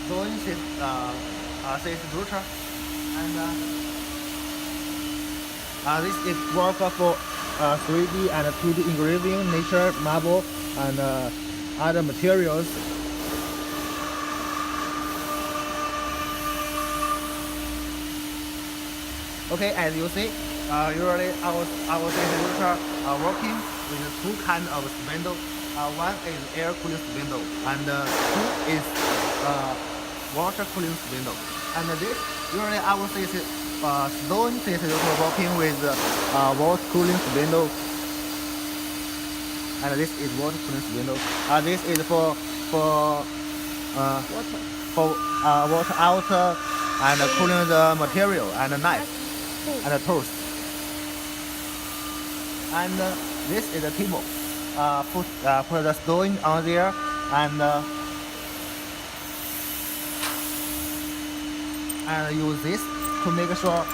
doing this router, and this is work for 3D and 2D engraving, nature, marble, and other materials. Okay, as you see, usually our router are working with two kinds of spindle. One is air cooling spindle, and two is water cooling spindle. And this usually our stone router working with water cooling spindle, and this is water cooling spindle. This is for water out and cooling the material and knife and toast. And this is a table. Put the stone on there, and use this to make sure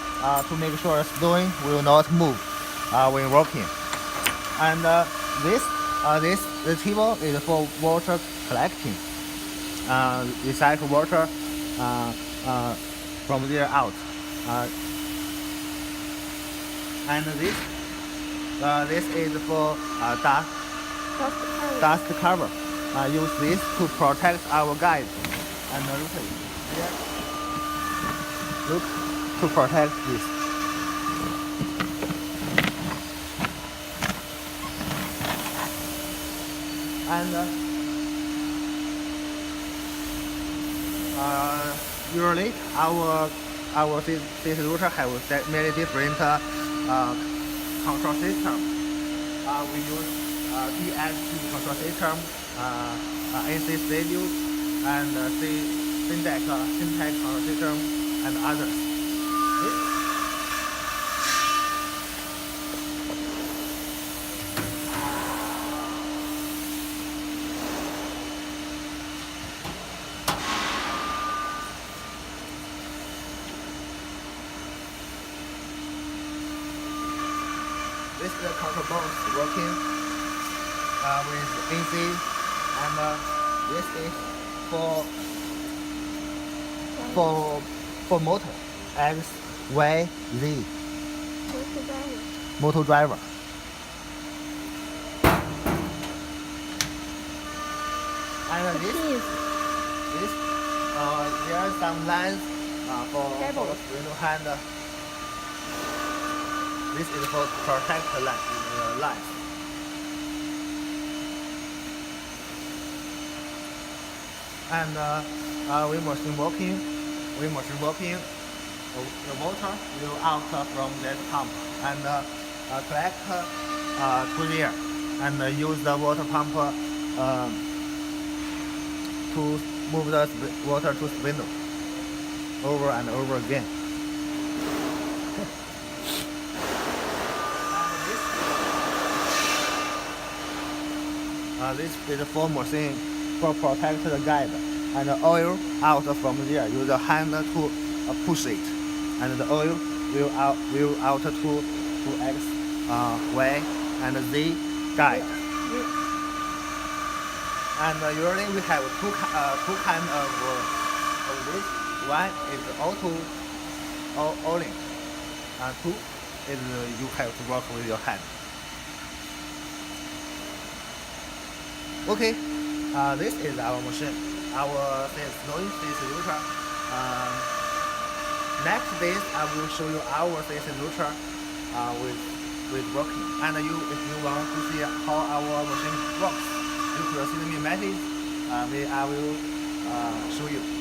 the stone will not move when working. And the table is for water collecting, recycle water from there out. And this is for dust cover. Use this to protect our guides and look to protect this. And usually our this router have many different control system. We use DSP control system, AC Studio, and Syntax control system, and others. This is the control box working with AC, and this is for motor X, Y, Z. Motor driver. And this there are some lines for the spindle hand. This is for protect the lines. And when machine working, the water will out from that pump and collect to there, and use the water pump to move the water to spindle over and over again. This is the foam machine for protect the guide, and the oil out from there. Use the hand to push it, and the oil will out to X, Y, and Z guide. And usually we have two kinds of this. One is auto oiling, and two is you have to work with your hand. Okay, this is our machine, our CNC router. Next days I will show you our CNC router with working. And if you want to see how our machine works, you could send me a message. I will show you.